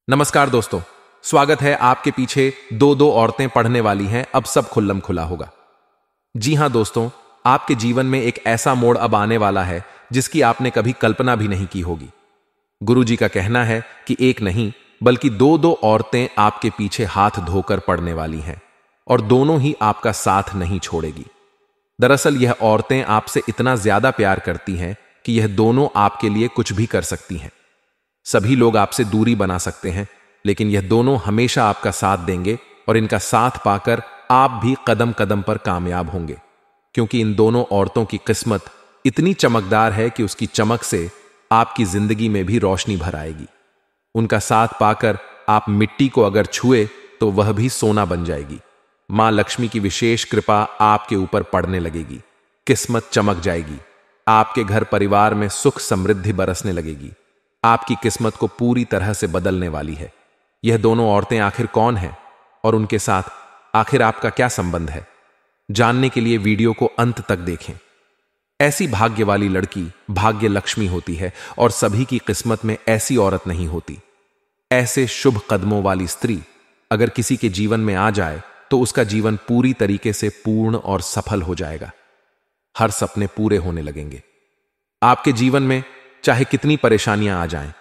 नमस्कार दोस्तों। स्वागत है आपके पीछे दो दो औरतें पढ़ने वाली हैं, अब सब खुल्लम खुला होगा। जी हां दोस्तों, आपके जीवन में एक ऐसा मोड़ अब आने वाला है जिसकी आपने कभी कल्पना भी नहीं की होगी। गुरुजी का कहना है कि एक नहीं बल्कि दो दो औरतें आपके पीछे हाथ धोकर पड़ने वाली हैं और दोनों ही आपका साथ नहीं छोड़ेगी। दरअसल यह औरतें आपसे इतना ज्यादा प्यार करती हैं कि यह दोनों आपके लिए कुछ भी कर सकती हैं। सभी लोग आपसे दूरी बना सकते हैं, लेकिन यह दोनों हमेशा आपका साथ देंगे और इनका साथ पाकर आप भी कदम कदम पर कामयाब होंगे, क्योंकि इन दोनों औरतों की किस्मत इतनी चमकदार है कि उसकी चमक से आपकी जिंदगी में भी रोशनी भर आएगी। उनका साथ पाकर आप मिट्टी को अगर छुए तो वह भी सोना बन जाएगी। मां लक्ष्मी की विशेष कृपा आपके ऊपर पड़ने लगेगी, किस्मत चमक जाएगी, आपके घर परिवार में सुख समृद्धि बरसने लगेगी। आपकी किस्मत को पूरी तरह से बदलने वाली है। यह दोनों औरतें आखिर कौन हैं और उनके साथ आखिर आपका क्या संबंध है, जानने के लिए वीडियो को अंत तक देखें। ऐसी भाग्य वाली लड़की भाग्य लक्ष्मी होती है और सभी की किस्मत में ऐसी औरत नहीं होती। ऐसे शुभ कदमों वाली स्त्री अगर किसी के जीवन में आ जाए तो उसका जीवन पूरी तरीके से पूर्ण और सफल हो जाएगा। हर सपने पूरे होने लगेंगे। आपके जीवन में चाहे कितनी परेशानियां आ जाएं,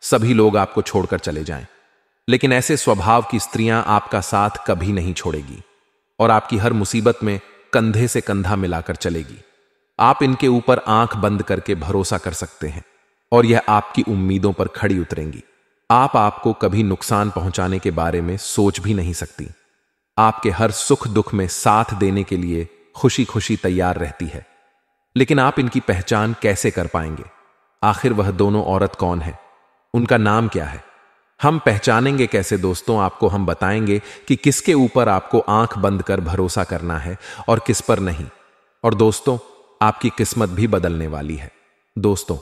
सभी लोग आपको छोड़कर चले जाएं, लेकिन ऐसे स्वभाव की स्त्रियां आपका साथ कभी नहीं छोड़ेगी और आपकी हर मुसीबत में कंधे से कंधा मिलाकर चलेगी। आप इनके ऊपर आंख बंद करके भरोसा कर सकते हैं और यह आपकी उम्मीदों पर खड़ी उतरेंगी। आपको कभी नुकसान पहुंचाने के बारे में सोच भी नहीं सकती। आपके हर सुख दुख में साथ देने के लिए खुशी खुशी तैयार रहती है। लेकिन आप इनकी पहचान कैसे कर पाएंगे? आखिर वह दोनों औरत कौन है, उनका नाम क्या है? हम पहचानेंगे कैसे दोस्तों? आपको हम बताएंगे कि किसके ऊपर आपको आंख बंद कर भरोसा करना है और किस पर नहीं। और दोस्तों, आपकी किस्मत भी बदलने वाली है। दोस्तों,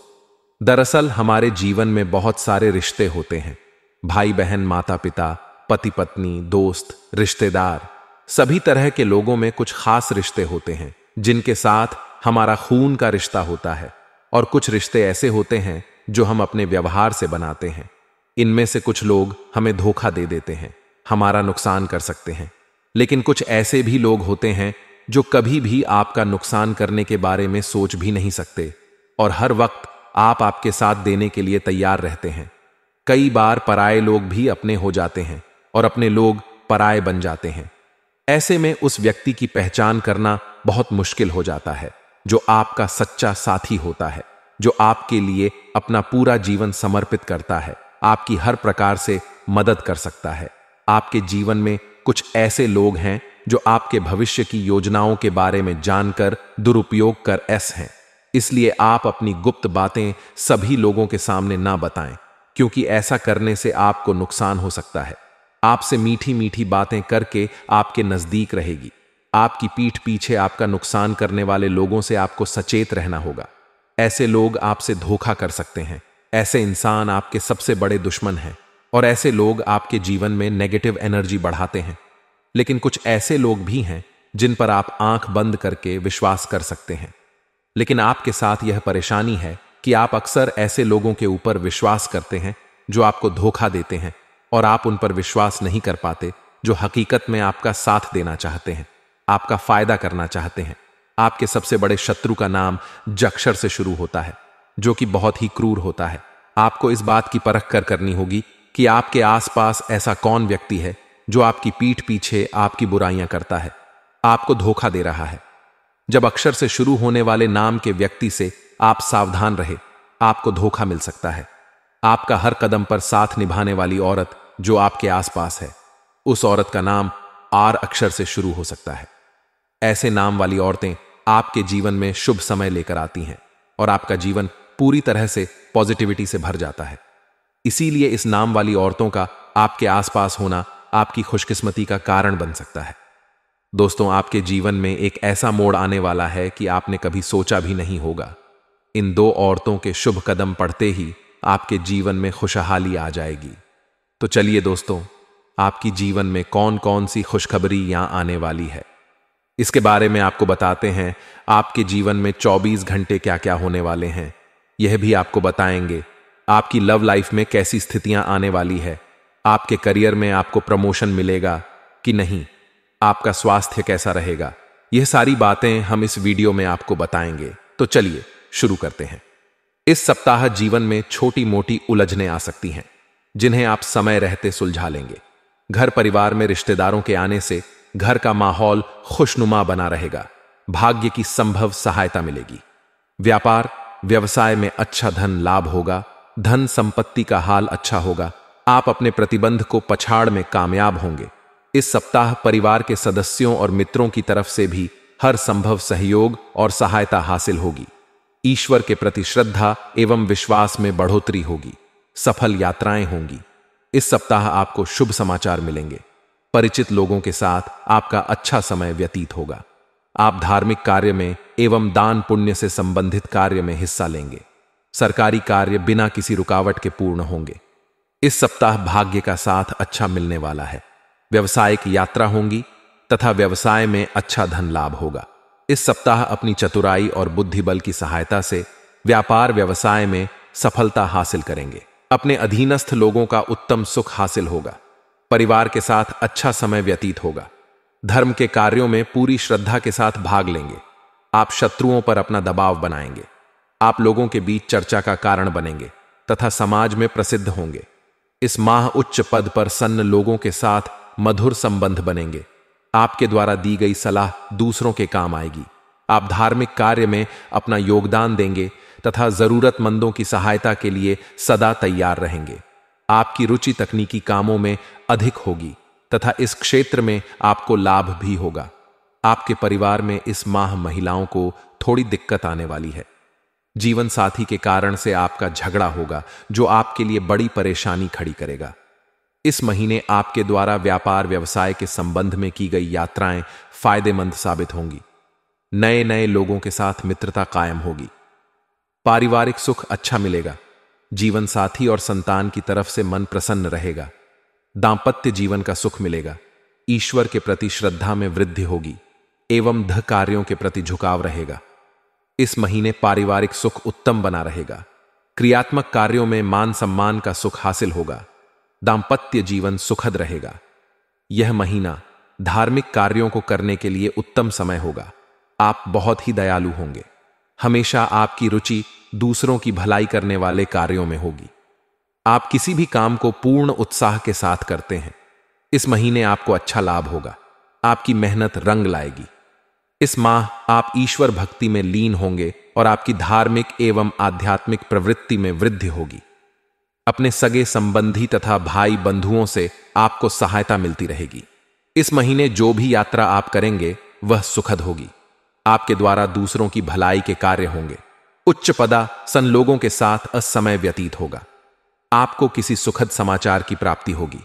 दरअसल हमारे जीवन में बहुत सारे रिश्ते होते हैं। भाई बहन, माता पिता, पति पत्नी, दोस्त, रिश्तेदार, सभी तरह के लोगों में कुछ खास रिश्ते होते हैं जिनके साथ हमारा खून का रिश्ता होता है, और कुछ रिश्ते ऐसे होते हैं जो हम अपने व्यवहार से बनाते हैं। इनमें से कुछ लोग हमें धोखा दे देते हैं, हमारा नुकसान कर सकते हैं, लेकिन कुछ ऐसे भी लोग होते हैं जो कभी भी आपका नुकसान करने के बारे में सोच भी नहीं सकते और हर वक्त आपके साथ देने के लिए तैयार रहते हैं। कई बार पराये लोग भी अपने हो जाते हैं और अपने लोग पराये बन जाते हैं। ऐसे में उस व्यक्ति की पहचान करना बहुत मुश्किल हो जाता है जो आपका सच्चा साथी होता है, जो आपके लिए अपना पूरा जीवन समर्पित करता है, आपकी हर प्रकार से मदद कर सकता है। आपके जीवन में कुछ ऐसे लोग हैं जो आपके भविष्य की योजनाओं के बारे में जानकर दुरुपयोग कर हैं। इसलिए आप अपनी गुप्त बातें सभी लोगों के सामने ना बताएं, क्योंकि ऐसा करने से आपको नुकसान हो सकता है। आपसे मीठी मीठी बातें करके आपके नजदीक रहेगी। आपकी पीठ पीछे आपका नुकसान करने वाले लोगों से आपको सचेत रहना होगा। ऐसे लोग आपसे धोखा कर सकते हैं। ऐसे इंसान आपके सबसे बड़े दुश्मन हैं और ऐसे लोग आपके जीवन में नेगेटिव एनर्जी बढ़ाते हैं। लेकिन कुछ ऐसे लोग भी हैं जिन पर आप आंख बंद करके विश्वास कर सकते हैं। लेकिन आपके साथ यह परेशानी है कि आप अक्सर ऐसे लोगों के ऊपर विश्वास करते हैं जो आपको धोखा देते हैं और आप उन पर विश्वास नहीं कर पाते, जो हकीकत में आपका साथ देना चाहते हैं, आपका फायदा करना चाहते हैं। आपके सबसे बड़े शत्रु का नाम जक्षर से शुरू होता है, जो कि बहुत ही क्रूर होता है। आपको इस बात की परख करनी होगी कि आपके आसपास ऐसा कौन व्यक्ति है जो आपकी पीठ पीछे आपकी बुराइयां करता है, आपको धोखा दे रहा है। जब अक्षर से शुरू होने वाले नाम के व्यक्ति से आप सावधान रहे, आपको धोखा मिल सकता है। आपका हर कदम पर साथ निभाने वाली औरत जो आपके आसपास है, उस औरत का नाम आर अक्षर से शुरू हो सकता है। ऐसे नाम वाली औरतें आपके जीवन में शुभ समय लेकर आती हैं और आपका जीवन पूरी तरह से पॉजिटिविटी से भर जाता है। इसीलिए इस नाम वाली औरतों का आपके आसपास होना आपकी खुशकिस्मती का कारण बन सकता है। दोस्तों, आपके जीवन में एक ऐसा मोड़ आने वाला है कि आपने कभी सोचा भी नहीं होगा। इन दो औरतों के शुभ कदम पड़ते ही आपके जीवन में खुशहाली आ जाएगी। तो चलिए दोस्तों, आपकी जीवन में कौन कौन सी खुशखबरी यहां आने वाली है, इसके बारे में आपको बताते हैं। आपके जीवन में 24 घंटे क्या क्या होने वाले हैं, यह भी आपको बताएंगे। आपकी लव लाइफ में कैसी स्थितियां आने वाली है, आपके करियर में आपको प्रमोशन मिलेगा कि नहीं, आपका स्वास्थ्य कैसा रहेगा, यह सारी बातें हम इस वीडियो में आपको बताएंगे। तो चलिए शुरू करते हैं। इस सप्ताह जीवन में छोटी मोटी उलझनें आ सकती हैं, जिन्हें आप समय रहते सुलझा लेंगे। घर परिवार में रिश्तेदारों के आने से घर का माहौल खुशनुमा बना रहेगा। भाग्य की संभव सहायता मिलेगी। व्यापार व्यवसाय में अच्छा धन लाभ होगा। धन संपत्ति का हाल अच्छा होगा। आप अपने प्रतिबंध को पछाड़ में कामयाब होंगे। इस सप्ताह परिवार के सदस्यों और मित्रों की तरफ से भी हर संभव सहयोग और सहायता हासिल होगी। ईश्वर के प्रति श्रद्धा एवं विश्वास में बढ़ोतरी होगी। सफल यात्राएं होंगी। इस सप्ताह आपको शुभ समाचार मिलेंगे। परिचित लोगों के साथ आपका अच्छा समय व्यतीत होगा। आप धार्मिक कार्य में एवं दान पुण्य से संबंधित कार्य में हिस्सा लेंगे। सरकारी कार्य बिना किसी रुकावट के पूर्ण होंगे। इस सप्ताह भाग्य का साथ अच्छा मिलने वाला है। व्यवसायिक यात्रा होंगी तथा व्यवसाय में अच्छा धन लाभ होगा। इस सप्ताह अपनी चतुराई और बुद्धि बल की सहायता से व्यापार व्यवसाय में सफलता हासिल करेंगे। अपने अधीनस्थ लोगों का उत्तम सुख हासिल होगा। परिवार के साथ अच्छा समय व्यतीत होगा। धर्म के कार्यों में पूरी श्रद्धा के साथ भाग लेंगे। आप शत्रुओं पर अपना दबाव बनाएंगे। आप लोगों के बीच चर्चा का कारण बनेंगे तथा समाज में प्रसिद्ध होंगे। इस माह उच्च पद पर सन्न लोगों के साथ मधुर संबंध बनेंगे। आपके द्वारा दी गई सलाह दूसरों के काम आएगी। आप धार्मिक कार्य में अपना योगदान देंगे तथा जरूरतमंदों की सहायता के लिए सदा तैयार रहेंगे। आपकी रुचि तकनीकी कामों में अधिक होगी तथा इस क्षेत्र में आपको लाभ भी होगा। आपके परिवार में इस माह महिलाओं को थोड़ी दिक्कत आने वाली है। जीवन साथी के कारण से आपका झगड़ा होगा, जो आपके लिए बड़ी परेशानी खड़ी करेगा। इस महीने आपके द्वारा व्यापार व्यवसाय के संबंध में की गई यात्राएं फायदेमंद साबित होंगी। नए नए लोगों के साथ मित्रता कायम होगी। पारिवारिक सुख अच्छा मिलेगा। जीवन साथी और संतान की तरफ से मन प्रसन्न रहेगा। दांपत्य जीवन का सुख मिलेगा। ईश्वर के प्रति श्रद्धा में वृद्धि होगी एवं धर्म कार्यों के प्रति झुकाव रहेगा। इस महीने पारिवारिक सुख उत्तम बना रहेगा। क्रियात्मक कार्यों में मान सम्मान का सुख हासिल होगा। दांपत्य जीवन सुखद रहेगा। यह महीना धार्मिक कार्यों को करने के लिए उत्तम समय होगा। आप बहुत ही दयालु होंगे। हमेशा आपकी रुचि दूसरों की भलाई करने वाले कार्यों में होगी। आप किसी भी काम को पूर्ण उत्साह के साथ करते हैं। इस महीने आपको अच्छा लाभ होगा। आपकी मेहनत रंग लाएगी। इस माह आप ईश्वर भक्ति में लीन होंगे और आपकी धार्मिक एवं आध्यात्मिक प्रवृत्ति में वृद्धि होगी। अपने सगे संबंधी तथा भाई बंधुओं से आपको सहायता मिलती रहेगी। इस महीने जो भी यात्रा आप करेंगे वह सुखद होगी। आपके द्वारा दूसरों की भलाई के कार्य होंगे। उच्च पदा सन लोगों के साथ असमय व्यतीत होगा। आपको किसी सुखद समाचार की प्राप्ति होगी।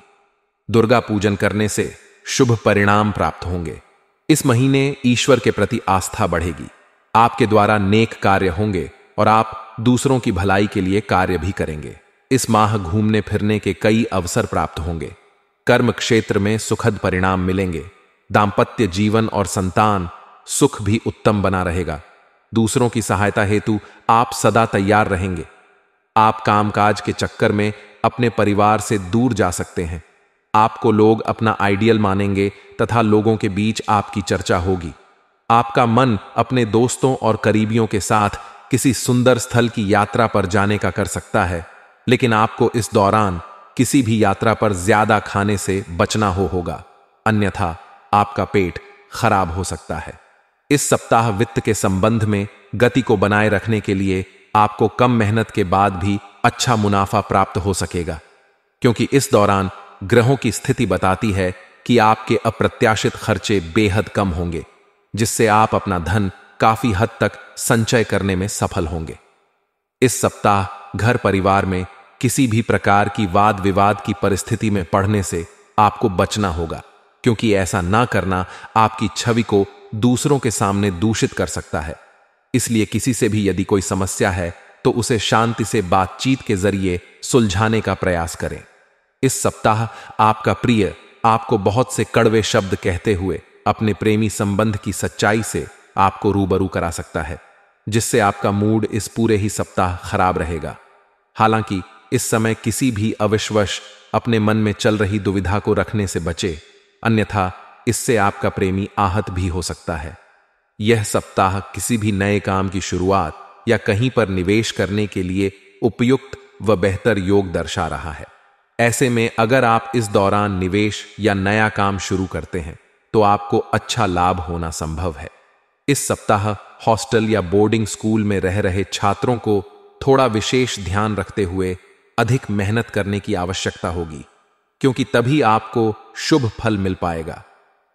दुर्गा पूजन करने से शुभ परिणाम प्राप्त होंगे। इस महीने ईश्वर के प्रति आस्था बढ़ेगी। आपके द्वारा नेक कार्य होंगे और आप दूसरों की भलाई के लिए कार्य भी करेंगे। इस माह घूमने फिरने के कई अवसर प्राप्त होंगे। कर्म क्षेत्र में सुखद परिणाम मिलेंगे। दांपत्य जीवन और संतान सुख भी उत्तम बना रहेगा। दूसरों की सहायता हेतु आप सदा तैयार रहेंगे। आप कामकाज के चक्कर में अपने परिवार से दूर जा सकते हैं। आपको लोग अपना आइडियल मानेंगे तथा लोगों के बीच आपकी चर्चा होगी। आपका मन अपने दोस्तों और करीबियों के साथ किसी सुंदर स्थल की यात्रा पर जाने का कर सकता है, लेकिन आपको इस दौरान किसी भी यात्रा पर ज्यादा खाने से बचना होगा, अन्यथा आपका पेट खराब हो सकता है। इस सप्ताह वित्त के संबंध में गति को बनाए रखने के लिए आपको कम मेहनत के बाद भी अच्छा मुनाफा प्राप्त हो सकेगा, क्योंकि इस दौरान ग्रहों की स्थिति बताती है कि आपके अप्रत्याशित खर्चे बेहद कम होंगे, जिससे आप अपना धन काफी हद तक संचय करने में सफल होंगे। इस सप्ताह घर परिवार में किसी भी प्रकार की वाद विवाद की परिस्थिति में पड़ने से आपको बचना होगा, क्योंकि ऐसा ना करना आपकी छवि को दूसरों के सामने दूषित कर सकता है। इसलिए किसी से भी यदि कोई समस्या है तो उसे शांति से बातचीत के जरिए सुलझाने का प्रयास करें। इस सप्ताह आपका प्रिय आपको बहुत से कड़वे शब्द कहते हुए अपने प्रेमी संबंध की सच्चाई से आपको रूबरू करा सकता है, जिससे आपका मूड इस पूरे ही सप्ताह खराब रहेगा। हालांकि इस समय किसी भी अविश्वास अपने मन में चल रही दुविधा को रखने से बचे, अन्यथा इससे आपका प्रेमी आहत भी हो सकता है। यह सप्ताह किसी भी नए काम की शुरुआत या कहीं पर निवेश करने के लिए उपयुक्त व बेहतर योग दर्शा रहा है। ऐसे में अगर आप इस दौरान निवेश या नया काम शुरू करते हैं तो आपको अच्छा लाभ होना संभव है। इस सप्ताह हॉस्टल या बोर्डिंग स्कूल में रह रहे छात्रों को थोड़ा विशेष ध्यान रखते हुए अधिक मेहनत करने की आवश्यकता होगी, क्योंकि तभी आपको शुभ फल मिल पाएगा।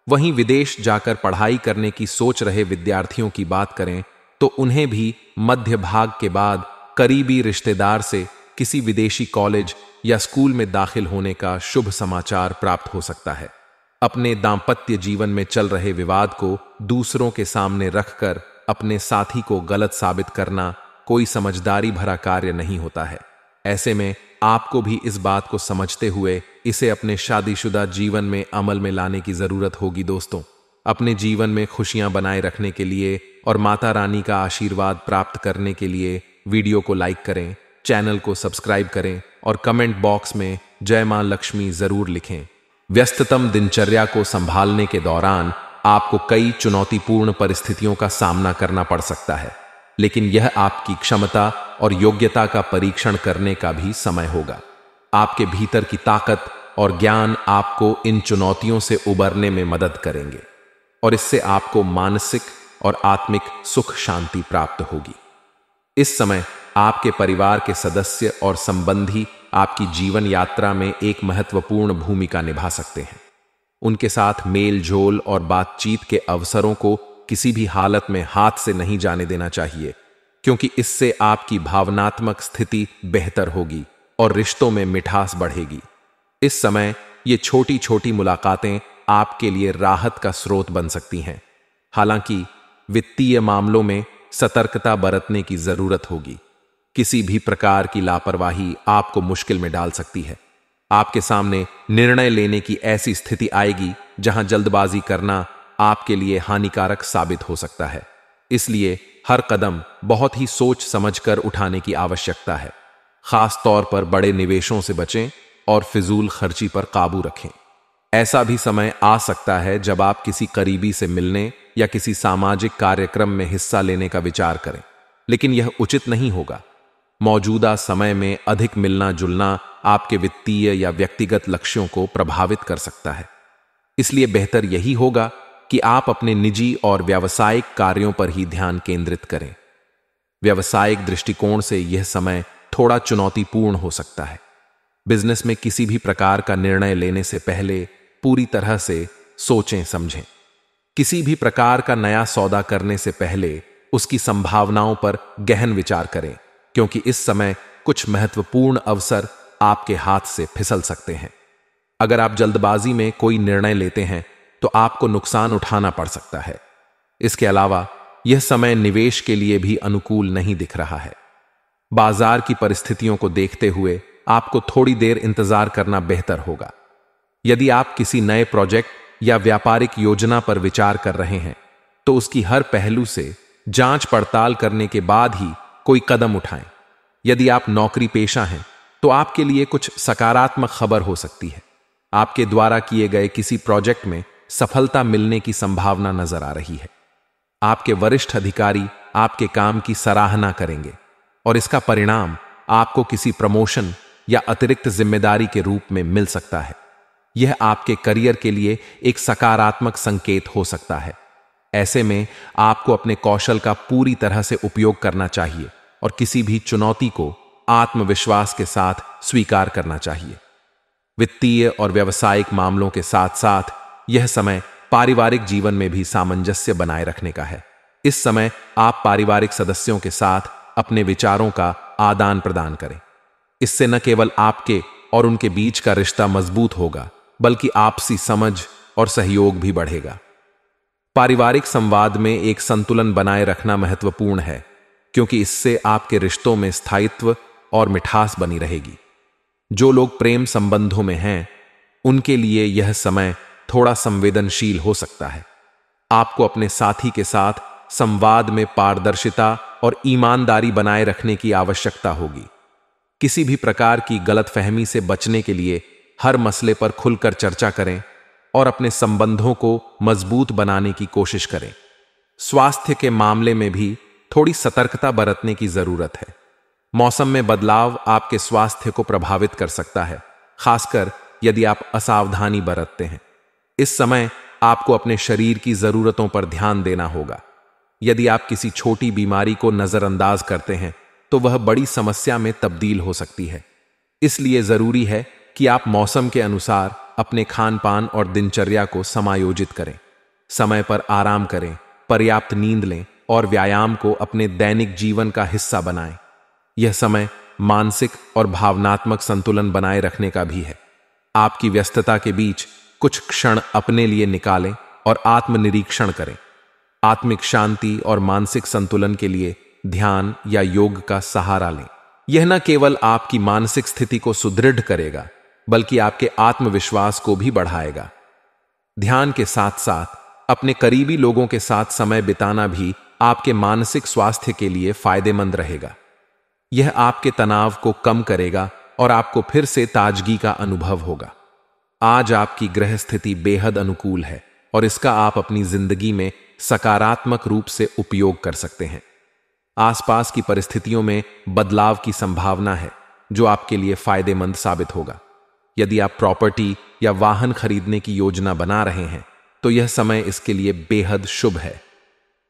वहीं विदेश जाकर पढ़ाई करने की सोच रहे विद्यार्थियों की बात करें तो उन्हें भी मध्य भाग के बाद करीबी रिश्तेदार से किसी विदेशी कॉलेज या स्कूल में दाखिल होने का शुभ समाचार प्राप्त हो सकता है। अपने दांपत्य जीवन में चल रहे विवाद को दूसरों के सामने रखकर अपने साथी को गलत साबित करना कोई समझदारी भरा कार्य नहीं होता है। ऐसे में आपको भी इस बात को समझते हुए इसे अपने शादीशुदा जीवन में अमल में लाने की जरूरत होगी। दोस्तों, अपने जीवन में खुशियां बनाए रखने के लिए और माता रानी का आशीर्वाद प्राप्त करने के लिए वीडियो को लाइक करें, चैनल को सब्सक्राइब करें और कमेंट बॉक्स में जय मां लक्ष्मी जरूर लिखें। व्यस्ततम दिनचर्या को संभालने के दौरान आपको कई चुनौतीपूर्ण परिस्थितियों का सामना करना पड़ सकता है, लेकिन यह आपकी क्षमता और योग्यता का परीक्षण करने का भी समय होगा। आपके भीतर की ताकत और ज्ञान आपको इन चुनौतियों से उबरने में मदद करेंगे और इससे आपको मानसिक और आत्मिक सुख शांति प्राप्त होगी। इस समय आपके परिवार के सदस्य और संबंधी आपकी जीवन यात्रा में एक महत्वपूर्ण भूमिका निभा सकते हैं। उनके साथ मेल जोल और बातचीत के अवसरों को किसी भी हालत में हाथ से नहीं जाने देना चाहिए, क्योंकि इससे आपकी भावनात्मक स्थिति बेहतर होगी और रिश्तों में मिठास बढ़ेगी। इस समय ये छोटी छोटी मुलाकातें आपके लिए राहत का स्रोत बन सकती हैं। हालांकि वित्तीय मामलों में सतर्कता बरतने की जरूरत होगी। किसी भी प्रकार की लापरवाही आपको मुश्किल में डाल सकती है। आपके सामने निर्णय लेने की ऐसी स्थिति आएगी जहां जल्दबाजी करना आपके लिए हानिकारक साबित हो सकता है। इसलिए हर कदम बहुत ही सोच समझकर उठाने की आवश्यकता है। खास तौर पर बड़े निवेशों से बचें और फिजूल खर्ची पर काबू रखें। ऐसा भी समय आ सकता है जब आप किसी करीबी से मिलने या किसी सामाजिक कार्यक्रम में हिस्सा लेने का विचार करें, लेकिन यह उचित नहीं होगा। मौजूदा समय में अधिक मिलना जुलना आपके वित्तीय या व्यक्तिगत लक्ष्यों को प्रभावित कर सकता है। इसलिए बेहतर यही होगा कि आप अपने निजी और व्यावसायिक कार्यों पर ही ध्यान केंद्रित करें। व्यावसायिक दृष्टिकोण से यह समय थोड़ा चुनौतीपूर्ण हो सकता है। बिजनेस में किसी भी प्रकार का निर्णय लेने से पहले पूरी तरह से सोचें समझें। किसी भी प्रकार का नया सौदा करने से पहले उसकी संभावनाओं पर गहन विचार करें, क्योंकि इस समय कुछ महत्वपूर्ण अवसर आपके हाथ से फिसल सकते हैं। अगर आप जल्दबाजी में कोई निर्णय लेते हैं तो आपको नुकसान उठाना पड़ सकता है। इसके अलावा यह समय निवेश के लिए भी अनुकूल नहीं दिख रहा है। बाजार की परिस्थितियों को देखते हुए आपको थोड़ी देर इंतजार करना बेहतर होगा। यदि आप किसी नए प्रोजेक्ट या व्यापारिक योजना पर विचार कर रहे हैं तो उसकी हर पहलू से जांच पड़ताल करने के बाद ही कोई कदम उठाएं। यदि आप नौकरी पेशा हैं तो आपके लिए कुछ सकारात्मक खबर हो सकती है। आपके द्वारा किए गए किसी प्रोजेक्ट में सफलता मिलने की संभावना नजर आ रही है। आपके वरिष्ठ अधिकारी आपके काम की सराहना करेंगे और इसका परिणाम आपको किसी प्रमोशन या अतिरिक्त जिम्मेदारी के रूप में मिल सकता है। यह आपके करियर के लिए एक सकारात्मक संकेत हो सकता है। ऐसे में आपको अपने कौशल का पूरी तरह से उपयोग करना चाहिए और किसी भी चुनौती को आत्मविश्वास के साथ स्वीकार करना चाहिए। वित्तीय और व्यावसायिक मामलों के साथ साथ यह समय पारिवारिक जीवन में भी सामंजस्य बनाए रखने का है। इस समय आप पारिवारिक सदस्यों के साथ अपने विचारों का आदान प्रदान करें। इससे न केवल आपके और उनके बीच का रिश्ता मजबूत होगा, बल्कि आपसी समझ और सहयोग भी बढ़ेगा। पारिवारिक संवाद में एक संतुलन बनाए रखना महत्वपूर्ण है, क्योंकि इससे आपके रिश्तों में स्थायित्व और मिठास बनी रहेगी। जो लोग प्रेम संबंधों में हैं, उनके लिए यह समय थोड़ा संवेदनशील हो सकता है। आपको अपने साथी के साथ संवाद में पारदर्शिता और ईमानदारी बनाए रखने की आवश्यकता होगी। किसी भी प्रकार की गलतफहमी से बचने के लिए हर मसले पर खुलकर चर्चा करें और अपने संबंधों को मजबूत बनाने की कोशिश करें। स्वास्थ्य के मामले में भी थोड़ी सतर्कता बरतने की जरूरत है। मौसम में बदलाव आपके स्वास्थ्य को प्रभावित कर सकता है, खासकर यदि आप असावधानी बरतते हैं। इस समय आपको अपने शरीर की जरूरतों पर ध्यान देना होगा। यदि आप किसी छोटी बीमारी को नजरअंदाज करते हैं तो वह बड़ी समस्या में तब्दील हो सकती है। इसलिए जरूरी है कि आप मौसम के अनुसार अपने खान पान और दिनचर्या को समायोजित करें। समय पर आराम करें, पर्याप्त नींद लें और व्यायाम को अपने दैनिक जीवन का हिस्सा बनाएं। यह समय मानसिक और भावनात्मक संतुलन बनाए रखने का भी है। आपकी व्यस्तता के बीच कुछ क्षण अपने लिए निकालें और आत्मनिरीक्षण करें। आत्मिक शांति और मानसिक संतुलन के लिए ध्यान या योग का सहारा लें। यह न केवल आपकी मानसिक स्थिति को सुदृढ़ करेगा, बल्कि आपके आत्मविश्वास को भी बढ़ाएगा। ध्यान के साथ साथ अपने करीबी लोगों के साथ समय बिताना भी आपके मानसिक स्वास्थ्य के लिए फायदेमंद रहेगा। यह आपके तनाव को कम करेगा और आपको फिर से ताजगी का अनुभव होगा। आज आपकी ग्रह स्थिति बेहद अनुकूल है और इसका आप अपनी जिंदगी में सकारात्मक रूप से उपयोग कर सकते हैं। आसपास की परिस्थितियों में बदलाव की संभावना है, जो आपके लिए फायदेमंद साबित होगा। यदि आप प्रॉपर्टी या वाहन खरीदने की योजना बना रहे हैं तो यह समय इसके लिए बेहद शुभ है।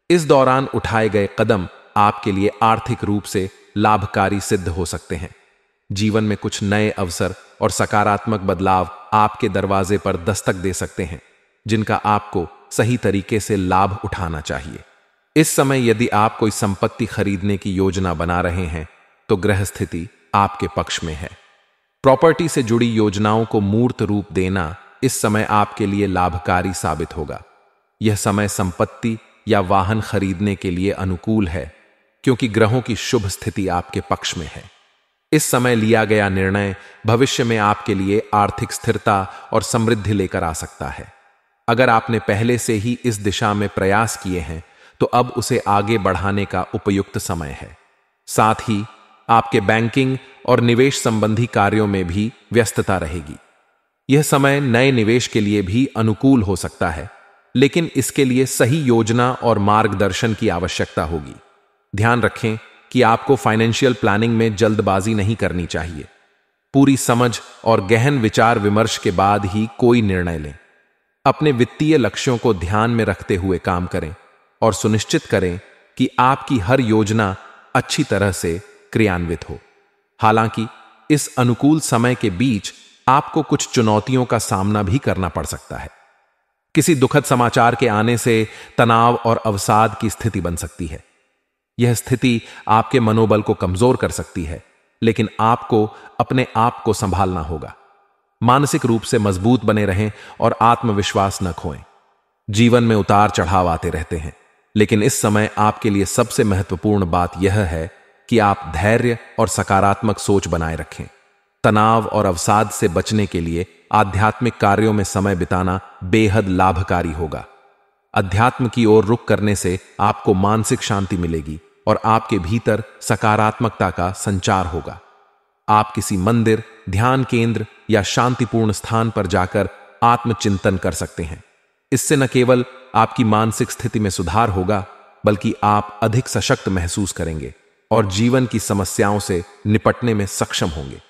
इस दौरान उठाए गए कदम आपके लिए आर्थिक रूप से लाभकारी सिद्ध हो सकते हैं। जीवन में कुछ नए अवसर और सकारात्मक बदलाव आपके दरवाजे पर दस्तक दे सकते हैं, जिनका आपको सही तरीके से लाभ उठाना चाहिए। इस समय यदि आप कोई संपत्ति खरीदने की योजना बना रहे हैं तो ग्रह स्थिति आपके पक्ष में है। प्रॉपर्टी से जुड़ी योजनाओं को मूर्त रूप देना इस समय आपके लिए लाभकारी साबित होगा। यह समय संपत्ति या वाहन खरीदने के लिए अनुकूल है, क्योंकि ग्रहों की शुभ स्थिति आपके पक्ष में है। इस समय लिया गया निर्णय भविष्य में आपके लिए आर्थिक स्थिरता और समृद्धि लेकर आ सकता है। अगर आपने पहले से ही इस दिशा में प्रयास किए हैं तो अब उसे आगे बढ़ाने का उपयुक्त समय है। साथ ही आपके बैंकिंग और निवेश संबंधी कार्यों में भी व्यस्तता रहेगी। यह समय नए निवेश के लिए भी अनुकूल हो सकता है, लेकिन इसके लिए सही योजना और मार्गदर्शन की आवश्यकता होगी। ध्यान रखें कि आपको फाइनेंशियल प्लानिंग में जल्दबाजी नहीं करनी चाहिए। पूरी समझ और गहन विचार विमर्श के बाद ही कोई निर्णय लें। अपने वित्तीय लक्ष्यों को ध्यान में रखते हुए काम करें और सुनिश्चित करें कि आपकी हर योजना अच्छी तरह से क्रियान्वित हो। हालांकि इस अनुकूल समय के बीच आपको कुछ चुनौतियों का सामना भी करना पड़ सकता है। किसी दुखद समाचार के आने से तनाव और अवसाद की स्थिति बन सकती है। यह स्थिति आपके मनोबल को कमजोर कर सकती है, लेकिन आपको अपने आप को संभालना होगा। मानसिक रूप से मजबूत बने रहें और आत्मविश्वास न खोएं। जीवन में उतार चढ़ाव आते रहते हैं, लेकिन इस समय आपके लिए सबसे महत्वपूर्ण बात यह है कि आप धैर्य और सकारात्मक सोच बनाए रखें। तनाव और अवसाद से बचने के लिए आध्यात्मिक कार्यों में समय बिताना बेहद लाभकारी होगा। अध्यात्म की ओर रुख करने से आपको मानसिक शांति मिलेगी और आपके भीतर सकारात्मकता का संचार होगा। आप किसी मंदिर, ध्यान केंद्र या शांतिपूर्ण स्थान पर जाकर आत्मचिंतन कर सकते हैं। इससे न केवल आपकी मानसिक स्थिति में सुधार होगा, बल्कि आप अधिक सशक्त महसूस करेंगे और जीवन की समस्याओं से निपटने में सक्षम होंगे।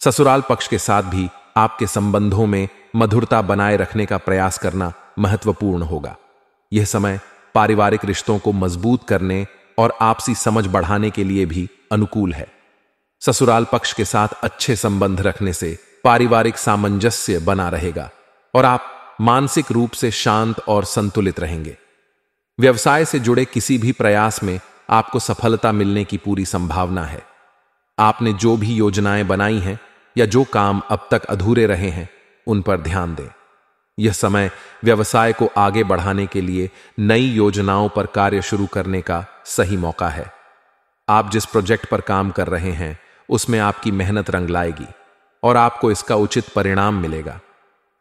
ससुराल पक्ष के साथ भी आपके संबंधों में मधुरता बनाए रखने का प्रयास करना महत्वपूर्ण होगा। यह समय पारिवारिक रिश्तों को मजबूत करने और आपसी समझ बढ़ाने के लिए भी अनुकूल है। ससुराल पक्ष के साथ अच्छे संबंध रखने से पारिवारिक सामंजस्य बना रहेगा और आप मानसिक रूप से शांत और संतुलित रहेंगे। व्यवसाय से जुड़े किसी भी प्रयास में आपको सफलता मिलने की पूरी संभावना है। आपने जो भी योजनाएं बनाई हैं या जो काम अब तक अधूरे रहे हैं, उन पर ध्यान दें। यह समय व्यवसाय को आगे बढ़ाने के लिए नई योजनाओं पर कार्य शुरू करने का सही मौका है। आप जिस प्रोजेक्ट पर काम कर रहे हैं, उसमें आपकी मेहनत रंग लाएगी और आपको इसका उचित परिणाम मिलेगा।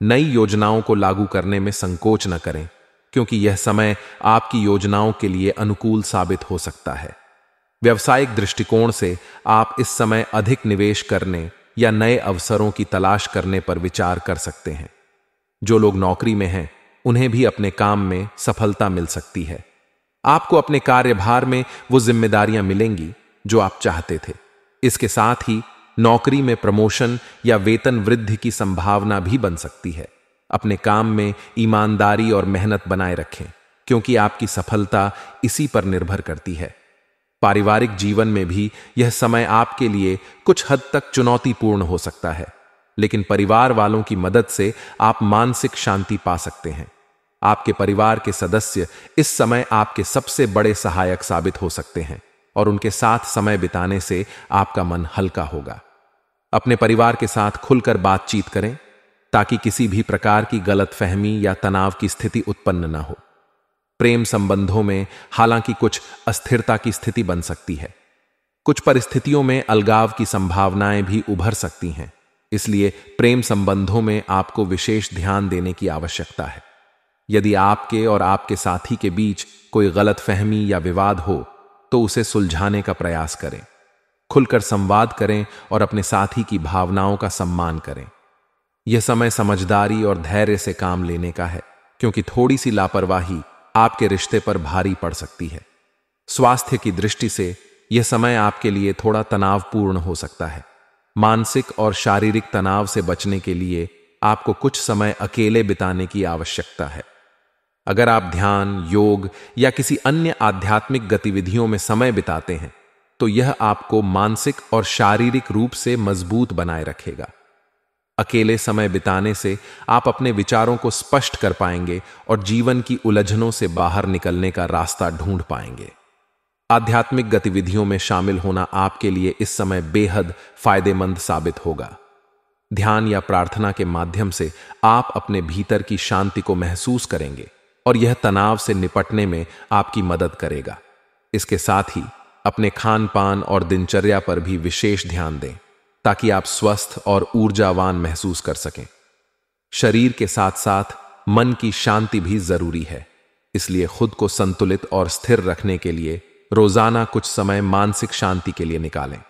नई योजनाओं को लागू करने में संकोच न करें, क्योंकि यह समय आपकी योजनाओं के लिए अनुकूल साबित हो सकता है। व्यावसायिक दृष्टिकोण से आप इस समय अधिक निवेश करने या नए अवसरों की तलाश करने पर विचार कर सकते हैं। जो लोग नौकरी में हैं, उन्हें भी अपने काम में सफलता मिल सकती है। आपको अपने कार्यभार में वो जिम्मेदारियां मिलेंगी जो आप चाहते थे। इसके साथ ही नौकरी में प्रमोशन या वेतन वृद्धि की संभावना भी बन सकती है। अपने काम में ईमानदारी और मेहनत बनाए रखें, क्योंकि आपकी सफलता इसी पर निर्भर करती है। पारिवारिक जीवन में भी यह समय आपके लिए कुछ हद तक चुनौतीपूर्ण हो सकता है, लेकिन परिवार वालों की मदद से आप मानसिक शांति पा सकते हैं। आपके परिवार के सदस्य इस समय आपके सबसे बड़े सहायक साबित हो सकते हैं और उनके साथ समय बिताने से आपका मन हल्का होगा। अपने परिवार के साथ खुलकर बातचीत करें ताकि किसी भी प्रकार की गलतफहमी या तनाव की स्थिति उत्पन्न न हो। प्रेम संबंधों में हालांकि कुछ अस्थिरता की स्थिति बन सकती है। कुछ परिस्थितियों में अलगाव की संभावनाएं भी उभर सकती हैं, इसलिए प्रेम संबंधों में आपको विशेष ध्यान देने की आवश्यकता है। यदि आपके और आपके साथी के बीच कोई गलतफहमी या विवाद हो तो उसे सुलझाने का प्रयास करें। खुलकर संवाद करें और अपने साथी की भावनाओं का सम्मान करें। यह समय समझदारी और धैर्य से काम लेने का है, क्योंकि थोड़ी सी लापरवाही आपके रिश्ते पर भारी पड़ सकती है। स्वास्थ्य की दृष्टि से यह समय आपके लिए थोड़ा तनावपूर्ण हो सकता है। मानसिक और शारीरिक तनाव से बचने के लिए आपको कुछ समय अकेले बिताने की आवश्यकता है। अगर आप ध्यान, योग या किसी अन्य आध्यात्मिक गतिविधियों में समय बिताते हैं तो यह आपको मानसिक और शारीरिक रूप से मजबूत बनाए रखेगा। अकेले समय बिताने से आप अपने विचारों को स्पष्ट कर पाएंगे और जीवन की उलझनों से बाहर निकलने का रास्ता ढूंढ पाएंगे। आध्यात्मिक गतिविधियों में शामिल होना आपके लिए इस समय बेहद फायदेमंद साबित होगा। ध्यान या प्रार्थना के माध्यम से आप अपने भीतर की शांति को महसूस करेंगे और यह तनाव से निपटने में आपकी मदद करेगा। इसके साथ ही अपने खान पान और दिनचर्या पर भी विशेष ध्यान दें ताकि आप स्वस्थ और ऊर्जावान महसूस कर सकें। शरीर के साथ साथ मन की शांति भी जरूरी है, इसलिए खुद को संतुलित और स्थिर रखने के लिए रोजाना कुछ समय मानसिक शांति के लिए निकालें।